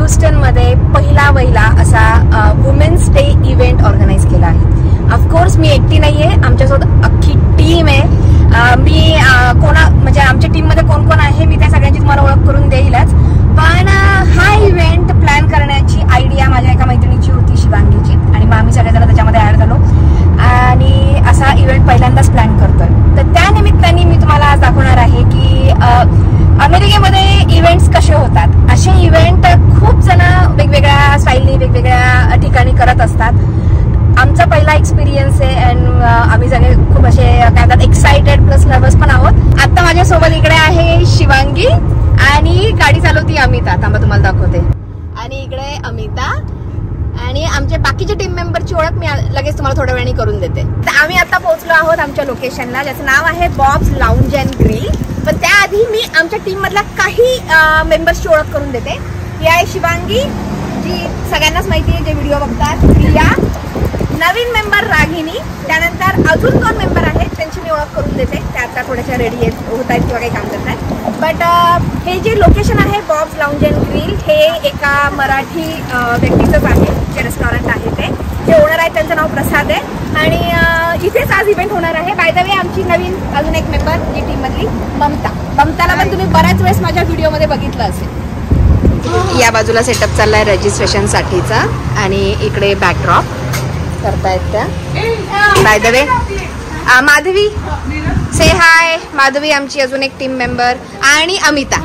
ह्युस्टनमध्ये पहिला असा women's day event organise केला आहे. ऑफकोर्स मी एकटी नाहीये, आमच्यासोबत अख्खी टीम आहे. मी म्हणजे आमच्या टीम मध्ये कोण कोण आहे मी त्या सगळ्यांची तुम्हाला ओळख करून देईलच. पण हा इव्हेंट प्लॅन करण्याची आयडिया माझ्या एका मैत्रिणीची होती, शिवांगीची, आणि मग आम्ही सगळेजण त्याच्यामध्ये ऍड झालो आणि असा इव्हेंट पहिल्यांदाच प्लॅन करतोय. तर त्या निमित्ताने मी तुम्हाला आज दाखवणार आहे की अमेरिकेमध्ये इव्हेंट्स कसे होतात. असे इव्हेंट खूप जण वेगवेगळ्या स्टाईलनी वेगवेगळ्या ठिकाणी करत असतात. आमचा पहिला एक्सपिरियन्स आहे अँड आम्ही सगळे खूप असे काय म्हणतात एक्साइटेड प्लस नर्वस पण आहोत. आता माझ्यासोबत इकडे आहे शिवांगी आणि गाडी चालवती अमिता. थांबा तुम्हाला दाखवते. आणि इकडे अमिता आणि आमच्या बाकीच्या टीम मेंबरची ओळख मी लगेच तुम्हाला थोड्या वेळाने करून देते. तर आम्ही आता पोहोचलो आहोत आमच्या लोकेशनला, ज्याचं नाव आहे बॉब्स लाऊंज अँड ग्रिल. पण त्याआधी मी आमच्या टीम मधल्या काही मेंबर्सची ओळख करून देते. ही आहे शिवांगी, जी सगळ्यांनाच माहिती आहे जे व्हिडिओ बघतात. प्रिया, नवीन मेंबर रागिनी, त्यानंतर अजून 2 मेंबर आहेत त्यांची मी ओळख करून देते. त्या आता थोड्याशा रेडी होत आहेत किंवा काही काम करत आहेत. बट हे जे लोकेशन आहे बॉब्स लाऊंज अँड ग्रिल हे एका मराठी व्यक्तीचंच आहे. जे रेस्टॉरंट आहे ते जे ओनर आहेत त्यांचं नाव प्रसाद आहे आणि इथेच आज इव्हेंट होणार आहे. बाय द वे आमची नवीन अजून एक मेंबर जी टीम मधली ममताला पण तुम्ही बऱ्याच वेळेस माझ्या व्हिडिओमध्ये बघितलं असेल. या बाजूला सेटअप चाललाय रजिस्ट्रेशन साठीचा आणि इकडे बॅकड्रॉप करतायत त्या. By the way Madhavi, say hi. Madhavi आमची अजून एक टीम मेंबर आणि Amita.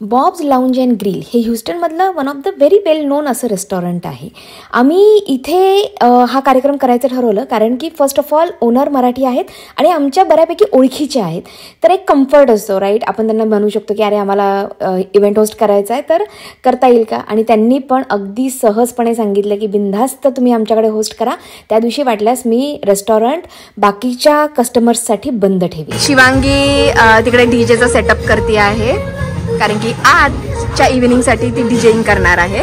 Bob's Lounge and Grill हे ह्युस्टनमधलं one of the very well known असं रेस्टॉरंट आहे. आम्ही इथे हा कार्यक्रम करायचं ठरवलं कारण की first of all owner Marathi आहेत आणि आमच्या बऱ्यापैकी ओळखीचे आहेत. तर एक कम्फर्ट असतो राईट. आपण त्यांना म्हणू शकतो की अरे आम्हाला इव्हेंट होस्ट करायचा आहे तर करता येईल का. आणि त्यांनी पण अगदी सहजपणे सांगितलं की बिनधास्त तुम्ही आमच्याकडे होस्ट करा. त्या दिवशी वाटल्यास मी रेस्टॉरंट बाकीच्या कस्टमर्ससाठी बंद ठेवी. शिवांगी तिकडे डीजेचा सेटअप करते आहे कारण की आजच्या इव्हिनिंगसाठी ती डीजेइंग करणार आहे.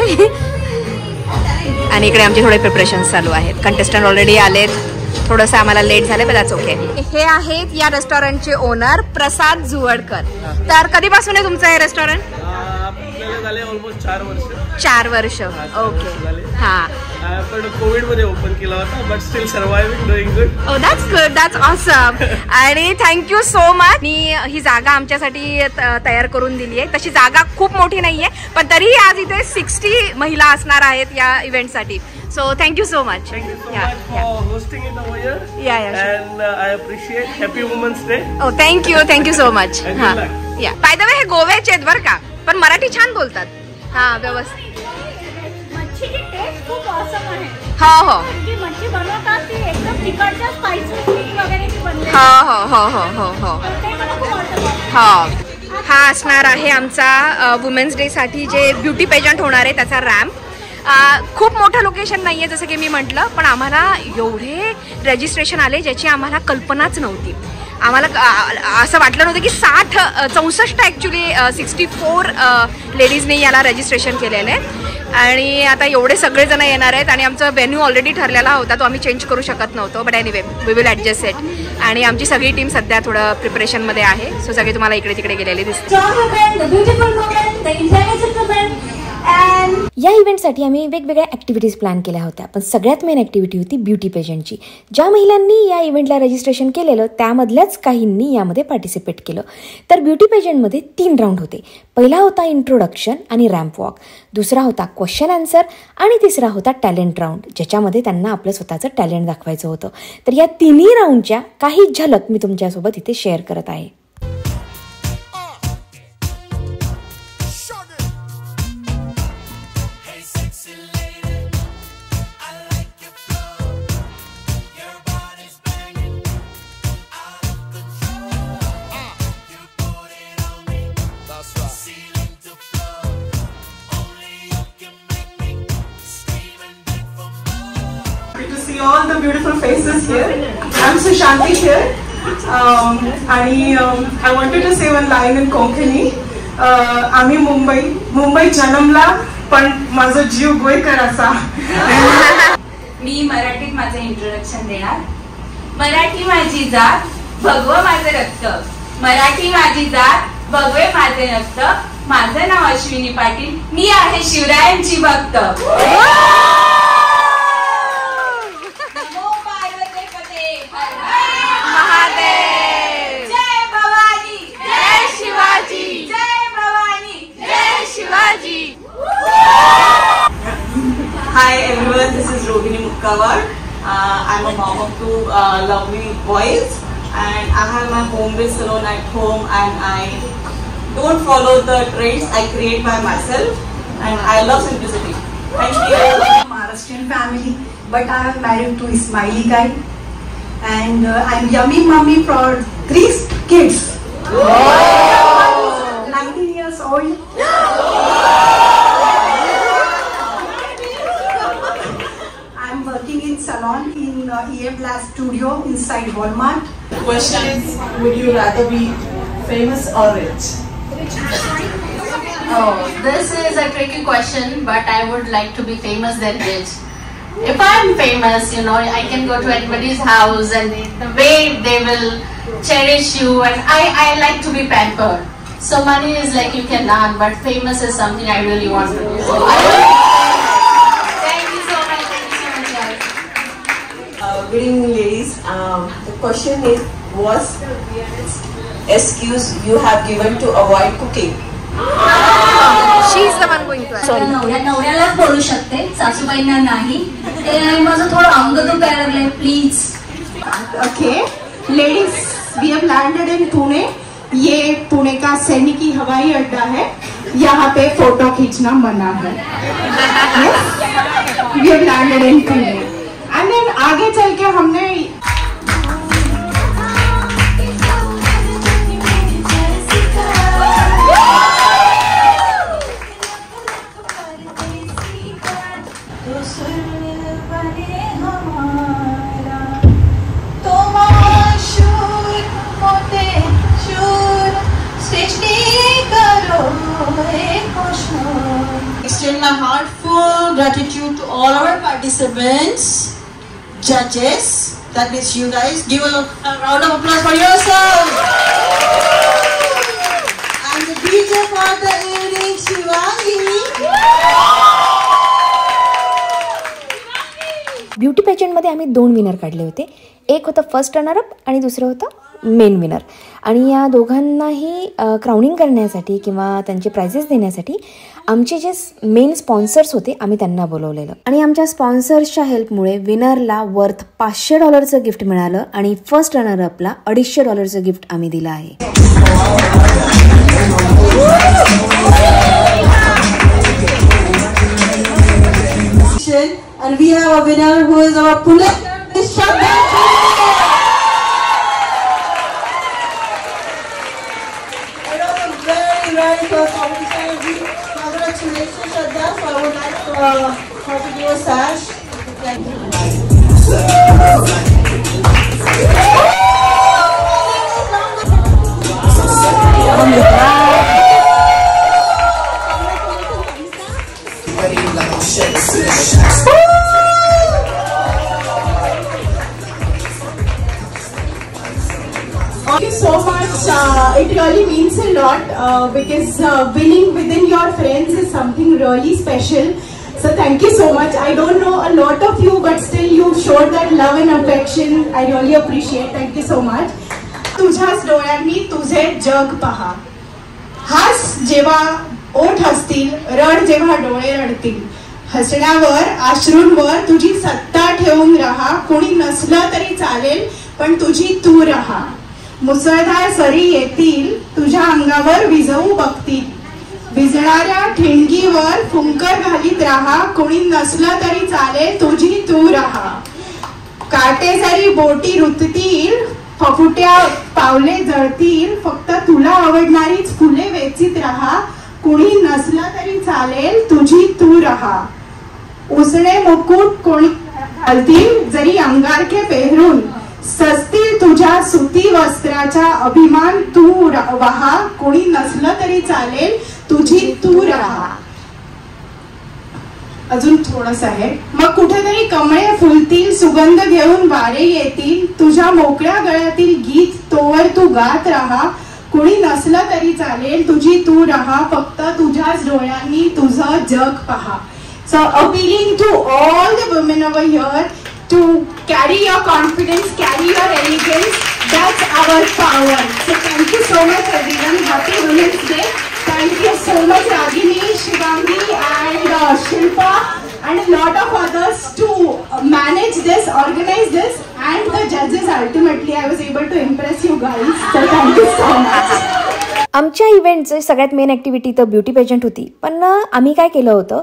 आणि इकडे आमचे थोडे प्रिपरेशन्स चालू आहेत. कंटेस्टंट ऑलरेडी आलेत, थोडंसं आम्हाला लेट झालं पण दॅट्स ओके. हे आहेत या रेस्टॉरंटचे ओनर प्रसाद जुवडकर. तर कधीपासून आहे तुमचं हे रेस्टॉरंट? ऑलमोस्ट 4 वर्ष. 4 वर्ष, ओके. हा, पण कोविड मध्ये ओपन केला होता but still surviving, doing good. Oh that's good, that's awesome. आणि थँक्यू सो मच. मी ही जागा आमच्यासाठी तयार करून दिली आहे. तशी जागा खूप मोठी नाहीये पण तरीही आज इथे 60 महिला असणार आहेत या इव्हेंटसाठी. So thank you so much. Thank you so much for hosting it over here. Yeah, sure. And I appreciate Happy Women's Day. Oh, thank you so much. हा, या. बाय द वे हे गोव्याचे आहेत बरं का, पण मराठी छान बोलतात. हा, व्यवस्थित. मच्छीची टेस्ट खूप ऑसम आहे. हो. जी मच्छी बनवतात ती एकदम तिखटच्या स्पाइसी वगैरे ती बनते. हो. ते मला खूप आवडतं. हा असणार आहे आमचा वुमेन्स डे साठी जे ब्युटी पेजंट होणार आहे त्याचा रॅम्प. खूप मोठं लोकेशन नाहीये जसं की मी म्हटलं, पण आम्हाला एवढे रजिस्ट्रेशन आले ज्याची आम्हाला कल्पनाच नव्हती. आम्हाला असं वाटलं नव्हतं की 64 ॲक्च्युली 64 लेडीजने याला रजिस्ट्रेशन केलेलं आहे. आणि आता एवढे सगळेजण येणार आहेत आणि आमचा व्हेन्यू ऑलरेडी ठरलेला होता, तो आम्ही चेंज करू शकत नव्हतो. But anyway we will adjust it. आणि आमची सगळी टीम सध्या थोडं प्रिपरेशनमध्ये आहे. सो सगळे तुम्हाला इकडे तिकडे गेलेले दिसते. या इव्हेंटसाठी आम्ही वेगवेगळ्या ॲक्टिव्हिटीज प्लॅन केल्या होत्या, पण सगळ्यात मेन ॲक्टिव्हिटी होती ब्युटी पेजंटची. ज्या महिलांनी या इव्हेंटला रजिस्ट्रेशन केलेलं त्यामधल्याच काहींनी यामध्ये पार्टिसिपेट केलं. तर ब्युटी पेजंटमध्ये 3 राऊंड होते. पहिला होता इंट्रोडक्शन आणि रॅम्प वॉक, दुसरा होता क्वेश्चन आन्सर आणि तिसरा होता टॅलेंट राऊंड, ज्याच्यामध्ये त्यांना आपलं स्वतःचं टॅलेंट दाखवायचं होतं. तर या तिन्ही राऊंडच्या काही झलक मी तुमच्यासोबत इथे शेअर करत आहे. All the beautiful faces here. I'm Sushanti here. I wanted to say one line in Konkani. आम्ही मुंबई जन्मला पण माझा जीव गोयकर असा. मी मराठीत माझं इंट्रोडक्शन देणार. मराठी माझी जात, भगवं माझं रक्त. मराठी माझी जात, बघवे माझे नसत. माझं नाव अश्विनी पाटील. मी आहे शिवरायांची भक्त. नमो पार्वतीपते हर हर महादेव. जय भवानी जय शिवाजी. जय भवानी जय Shivaji. Hi everyone, this is Rohini Mukkawar. I'm a mom of two lovely boys, and I have my home-based salon at home, and I don't follow the trends. I create by myself, and I love simplicity. Thank you. Maharashtrian family, but I am married to Ismaili guy, and I'm yummy mommy for 3 kids. Oh. 19 years old. I'm working in salon in EM Blast Studio inside Walmart. Question is, would you rather be famous or rich? Oh, this is a tricky question, but I would like to be famous than rich. If I'm famous, you know, I can go to anybody's house and the way they will cherish you, and I like to be pampered. So money is like you can earn, but famous is something I really want to do. So thank you so much. Thank you so much, guys. Good evening, ladies. The question is, what excuse you have given to avoid cooking? She is the one going to sorry नवऱ्यालाच बोलू शकते, सासूबाईंना नाही. ते माझं थोडं अंग दुखायला लागलंय. Please. Okay, ladies, we have landed in Pune. ये पुणे का सैनिकी हवाई अड्डा है. यहाँ पे फोटो खींचना मना है. We have landed in Pune. And then आगे चल के हमने extend my heartfelt gratitude to all our participants, judges, that means you guys. Give a round of applause for yourself. And the DJ for the evening, Shivangi. Beauty पेजंटमध्ये आम्ही 2 winner काढले होते. एक होतं first runner-up आणि दुसरं होतं main winner. आणि या दोघांनाही क्राउनिंग करण्यासाठी किंवा त्यांचे प्राइजेस देण्यासाठी आमचे जे मेन स्पॉन्सर्स होते आम्ही त्यांना बोलवलेलं. आणि आमच्या स्पॉन्सर्सच्या हेल्पमुळे विनरला वर्थ $500 गिफ्ट मिळालं आणि फर्स्ट रनरअपला $250 गिफ्ट आम्ही दिलं आहे. And we have a winner who is our Pune Shraddha. It was a very, very close competition. Congratulations, Shraddha. So I would like her to do a sash. Thank you so much. It really means a lot because winning within your friends is something really special. So thank you so much. I don't know a lot of you, but still you showed that love and affection. I really appreciate. Thank you so much. तुझ्याच डोळ्यांनी तुझे जग पहा. हास जेव्हा ओठ हसतील, रड जेव्हा डोळे रडतील. हसण्यावर अश्रूंवर तुझी सत्ता ठेवून राहा. कोणी नसलं तरी चालेल, पण तुझी तू राहा. मुसळधार सरी येतील, तुझ्या अंगावर विझवू बघतील. भिजणाऱ्या ठिणगीवर फुंकर घालीत राहा. कोणी नसलं तरी चालेल, तुझी तू राहा. काटे जरी बोटी रुततील, फफुट्या पावले जळतील, फक्त तुला आवडणारीच फुले वेचीत राहा. कुणी नसलं तरी चालेल, तुझी तू राहा. उसणे मुकुट कोणी घालतील, जरी अंगारखे पेहरून, सजतील तुझ्या सुती वस्त्राचा अभिमान तू वहा. कोणी नसलं तरी चालेल, तुझी तू राहा. अजून थोडंसं आहे. मग कुठेतरी कमळे फुलतील, सुगंध घेऊन वारे येतील. तुझ्या मोकळ्या गळ्यातील गीत तोवर तू गात राहा. कुणी नसलं तरी चालेल, तुझी तू राहा, फक्त तुझ्याच डोळ्यांनी तुझं जग पहा. So appealing to all the women over here to carry your confidence, carry your elegance. That's our power. So thank you so much everyone. Happy Women's Day. Thank you so much Ragini, Shivangi and Shilpa and a lot of others to manage this, organize this, and the judges. Ultimately I was able to impress you guys. So thank you so much. आमच्या इव्हेंटचं सगळ्यात main activity तर beauty pageant होती. पण आम्ही काय केलं होतं,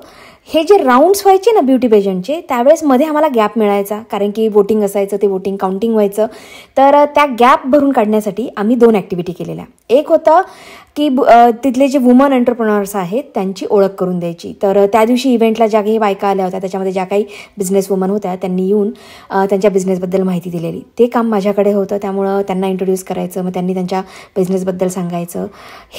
हे जे राऊंड्स व्हायचे ना ब्युटी पेजंटचे, त्यावेळेस मध्ये आम्हाला गॅप मिळायचा, कारण की वोटिंग असायचं, ते वोटिंग काउंटिंग व्हायचं. तर त्या गॅप भरून काढण्यासाठी आम्ही 2 ॲक्टिव्हिटी केलेल्या. एक होतं की तिथले जे वुमन एंटरप्रेनर्स आहेत त्यांची ओळख करून द्यायची. तर त्या दिवशी इव्हेंटला ज्या काही बायका आल्या होत्या त्याच्यामध्ये ज्या काही बिझनेस वुमन होत्या त्यांनी येऊन त्यांच्या बिझनेसबद्दल माहिती दिलेली. ते काम माझ्याकडे होतं, त्यामुळं त्यांना इंट्रोड्यूस करायचं, मग त्यांनी त्यांच्या बिझनेसबद्दल सांगायचं,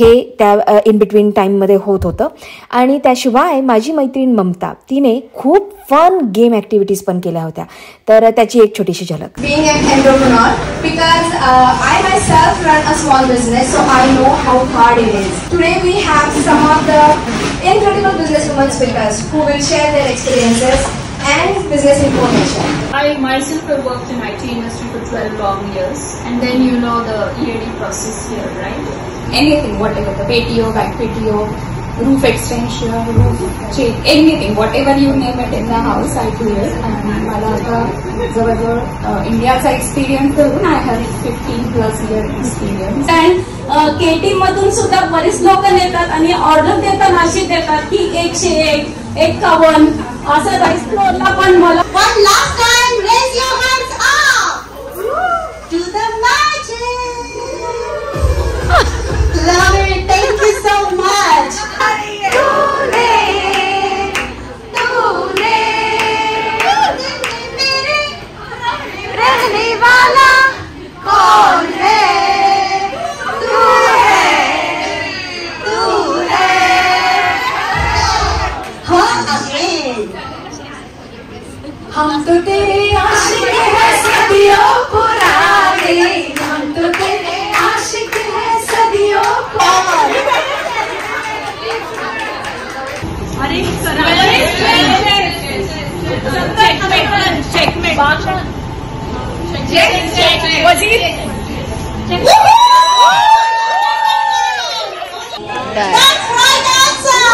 हे त्या इन बिटवीन टाईममध्ये होत होतं. आणि त्याशिवाय माझी मैत्रीण ममता, तिने खूप फन गेम ॲक्टिव्हिटीज पण केल्या होत्या. तर त्याची एक छोटीशी झलक. Being an entrepreneur, because I myself run a small business, so I know how hard it is. Today we have some of the incredible businesswomen with us who will share their experiences and business information. I myself have worked in IT industry for 12 long years, and then you know the EAD process here, right? Anything, whatever, the PTO, back PTO, roof extension, roof change, anything, whatever you name it in the house, I do it. And मला आता जवळजवळ इंडियाचा experience करून I have 15+ year experience. And Katy मधून सुद्धा बरेच लोक येतात आणि ऑर्डर देताना अशी देतात की 101, 51 असं राईस फ्लोअरला पण मला. One last time, raise your hands up to the magic. Love it. Thank you so much. रहने वाला कौन है? तू है. हाँ again. हम तो तेरे आशिक हैं सदियों पुराने, हम तो तेरे आशिक हैं सदियों पुराने. अरे That's right answer.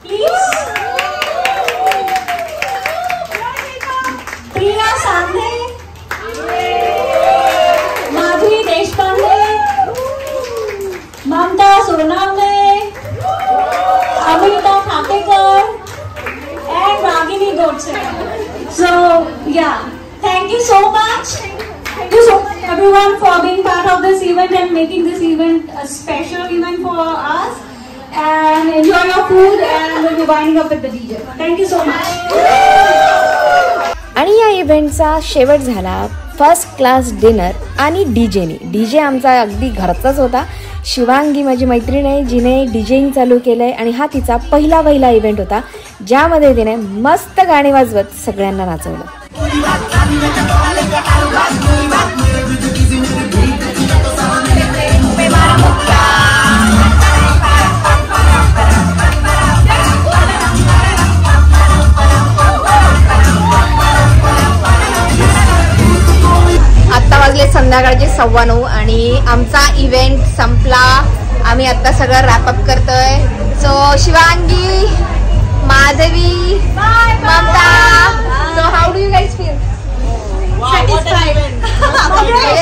Please. Priya सांधे, Madhuri Deshpande, Mamata Sonawane, Amita ठाकेकर, and Ragini Godse. So yeah, thank you so much. Thank you so much everyone for being part of this event and making this event a special event for us. And enjoy your food and we'll be winding up with the DJ. Thank you so much. आणि या इव्हेंटचा शेवट झाला first class dinner आणि डीजेनी. DJ आमचा अगदी घरचाच होता. शिवांगी माझी मैत्रीण आहे, जिने डीजेइंग चालू केलं आहे आणि हा तिचा पहिला इव्हेंट होता, ज्यामध्ये तिने मस्त गाणी वाजवत सगळ्यांना नाचवलं. आता वाजले संध्याकाळचे 9:15 आणि आमचा इव्हेंट संपला. आम्ही आता सगळं रॅपअप करतोय. So Shivangi, Madhavi, Mamta, so how do you guys feel?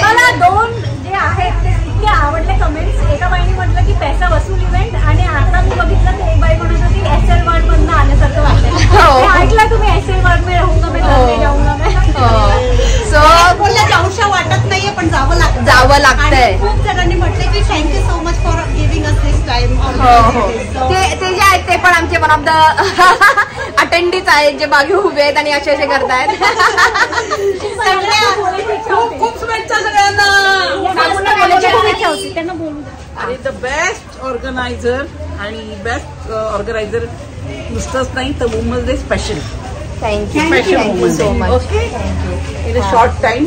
मला 2 जे आहेत ते इतके आवडले कमेंट्स. एका बाईने म्हटलं की पैसा वसूल इव्हेंट, आणि आता मी बघितलं ते एक बाई म्हणत होती SL वर्ड मधनं आल्यासारखं वाटतं. ऐकलं तुम्ही SL वर्ड में राहूंगा मैं, जाऊंगा सो बोलल्या जाऊशा वाटत नाहीये पण जावं लागतंय. खूप जणांनी म्हटले की thank you so much for giving us this time. ते जे आहेत ते पण आमचे वन ऑफ द अटेंडीज आहेत जे मागे उभे आहेत आणि असे करतायत. खूप शुभेच्छा सगळ्यांना. त्यांना बोलू आणि द बेस्ट ऑर्गनायझर आणि बेस्ट ऑर्गनायझर नुसतंच नाही तर women's day special. Thank you so much. Okay. In a short time.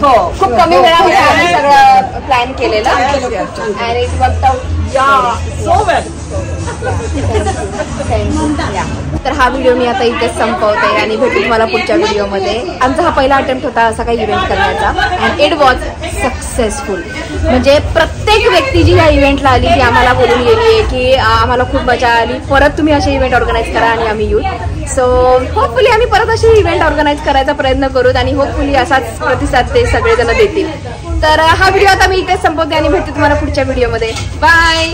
हो, खूप कमी वेळामध्ये आम्ही सगळं प्लॅन केलेलं आणि it worked out So well. तर हा व्हिडिओ मी आता इथेच संपवते आणि भेटू तुम्हाला पुढच्या व्हिडिओमध्ये. आमचा हा पहिला अटेम्प्ट होता असा काही इव्हेंट करण्याचा अँड इट वॉज सक्सेसफुल. म्हणजे प्रत्येक व्यक्ती जी ह्या इव्हेंटला आली ती आम्हाला बोलून गेली आहे की आम्हाला खूप मजा आली, परत तुम्ही असे इव्हेंट ऑर्गनाईज करा आणि आम्ही येऊ. सो होपफुली आम्ही परत अशी इव्हेंट ऑर्गनाईज करायचा प्रयत्न करूत आणि होपफुली असाच प्रतिसाद ते सगळेजण देतील. तर हा व्हिडिओ आता मी इथेच संपवते आणि भेटते तुम्हाला पुढच्या व्हिडिओमध्ये. बाय.